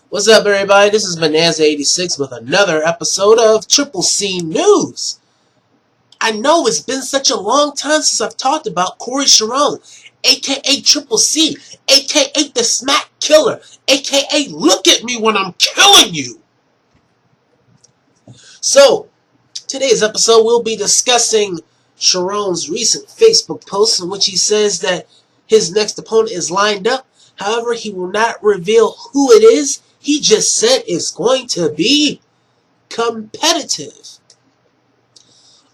What's up, everybody? This is Bonanza 86 with another episode of Triple C News. I know it's been such a long time since I've talked about Corey Charron, aka Triple C, aka the Smack Killer, aka Look at Me When I'm Killing You. So, today's episode we'll be discussing Charron's recent Facebook post in which he says that his next opponent is lined up. However, he will not reveal who it is. He just said it's going to be competitive.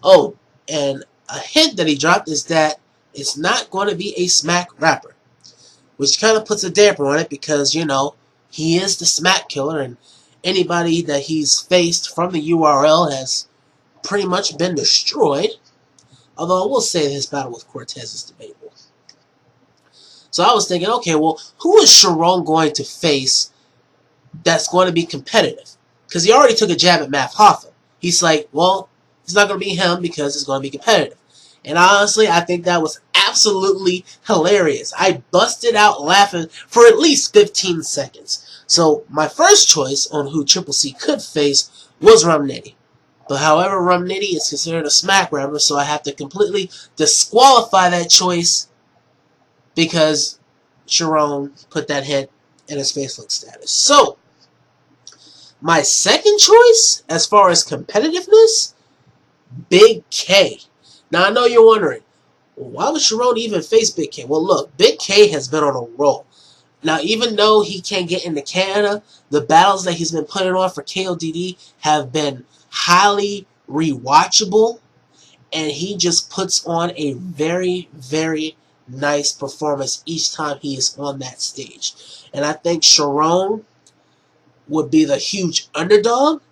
Oh, and a hint that he dropped is that it's not going to be a Smack rapper, which kind of puts a damper on it because, you know, he is the Smack Killer, and anybody that he's faced from the URL has pretty much been destroyed. Although I will say his battle with Cortez is debatable. So I was thinking, okay, well, who is Charron going to face that's going to be competitive? Because he already took a jab at Matt Hoffa. He's like, well, it's not going to be him because it's going to be competitive. And honestly, I think that was absolutely hilarious. I busted out laughing for at least 15 seconds. So my first choice on who Triple C could face was Rum Nitty. But however, Rum Nitty is considered a Smack rapper, so I have to completely disqualify that choice because Charron put that hint in his Facebook status. So, my second choice, as far as competitiveness, Big K. Now, I know you're wondering, why would Charron even face Big K? Well, look, Big K has been on a roll. Now, even though he can't get into Canada, the battles that he's been putting on for KODD have been highly rewatchable, and he just puts on a very, very nice performance each time he is on that stage. And I think Charron would be the huge underdog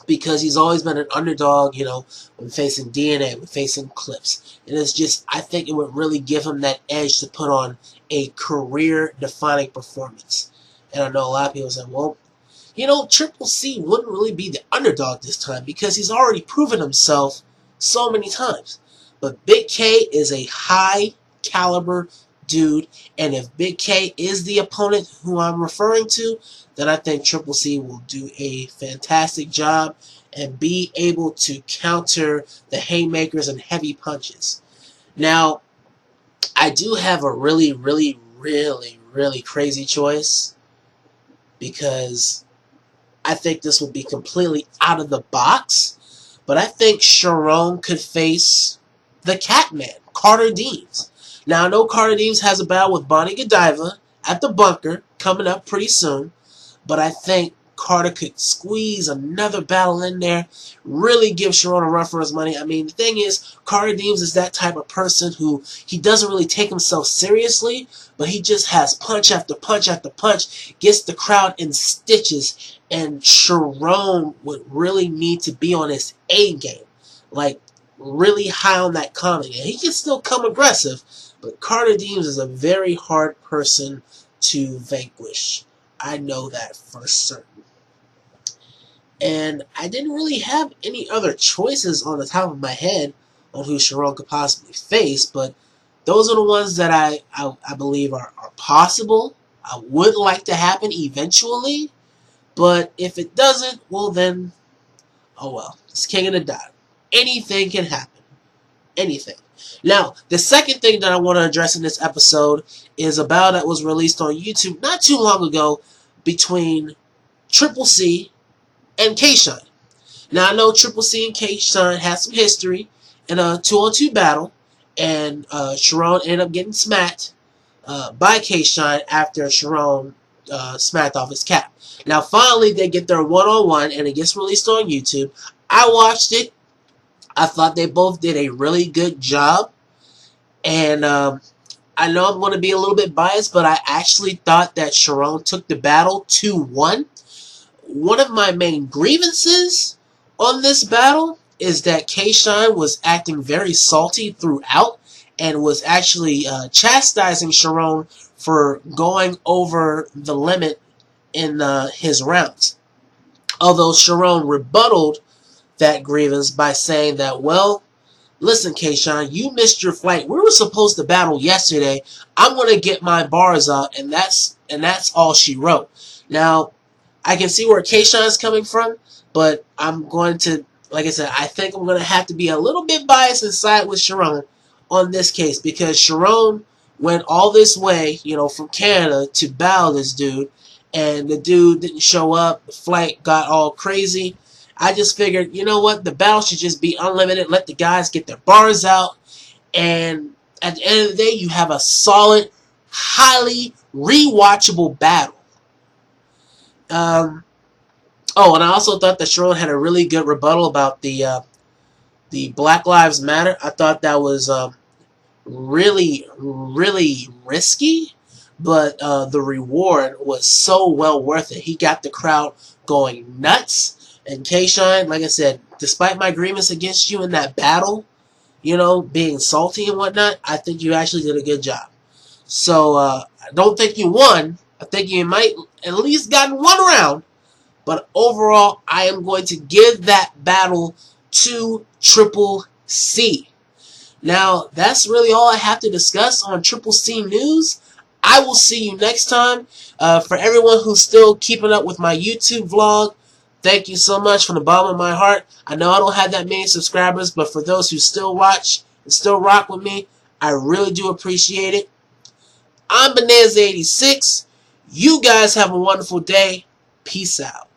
because he's always been an underdog, you know, when facing DNA, when facing Clips. And it's just, I think it would really give him that edge to put on a career-defining performance. And I know a lot of people say, well, you know, Triple C wouldn't really be the underdog this time because he's already proven himself so many times. But Big K is a high-caliber dude, and if Big K is the opponent who I'm referring to, then I think Triple C will do a fantastic job and be able to counter the haymakers and heavy punches. Now, I do have a really, really, really, really crazy choice because I think this will be completely out of the box, but I think Charron could face the Catman, Carter Deems. Now, I know Carter Deems has a battle with Bonnie Godiva at the Bunker coming up pretty soon, but I think Carter could squeeze another battle in there, really give Charron a run for his money. I mean, the thing is, Carter Deems is that type of person who he doesn't really take himself seriously, but he just has punch after punch after punch, gets the crowd in stitches, and Charron would really need to be on his A game, like really high on that comedy. And he can still come aggressive, but Carter Deems is a very hard person to vanquish. I know that for certain. And I didn't really have any other choices on the top of my head on who Charron could possibly face, but those are the ones that I believe are possible. I would like to happen eventually, but if it doesn't, well then, oh well. It's King of the Dot. Anything can happen. Anything. Now, the second thing that I want to address in this episode is a battle that was released on YouTube not too long ago between Triple C and K-Shine. Now, I know Triple C and K-Shine had some history in a 2-on-2 battle, and Charron ended up getting smacked by K-Shine after Charron smacked off his cap. Now, finally, they get their one-on-one, and it gets released on YouTube. I watched it. I thought they both did a really good job, and I know I'm going to be a little bit biased, but I actually thought that Charron took the battle 2-1. One of my main grievances on this battle is that K-Shine was acting very salty throughout and was actually chastising Charron for going over the limit in his rounds. Although Charron rebutted that grievance by saying that, well, listen, K-Shine, you missed your flight. We were supposed to battle yesterday. I'm going to get my bars out, and that's all she wrote. Now, I can see where Kayshawn is coming from, but I'm going to, like I said, I think I'm going to have to be a little bit biased and side with Charron on this case, because Charron went all this way, you know, from Canada to battle this dude, and the dude didn't show up. The flight got all crazy. I just figured, you know what, the battle should just be unlimited. Let the guys get their bars out, and at the end of the day, you have a solid, highly rewatchable battle. Oh, and I also thought that Charron had a really good rebuttal about the Black Lives Matter. I thought that was really, really risky, but the reward was so well worth it. He got the crowd going nuts. And Kayshawn, like I said, despite my grievance against you in that battle, you know, being salty and whatnot, I think you actually did a good job. So I don't think you won. I think you might at least gotten one round. But overall, I am going to give that battle to Triple C. Now, that's really all I have to discuss on Triple C News. I will see you next time. For everyone who's still keeping up with my YouTube vlog, thank you so much from the bottom of my heart. I know I don't have that many subscribers, but for those who still watch and still rock with me, I really do appreciate it. I'm Bonanza 86. You guys have a wonderful day. Peace out.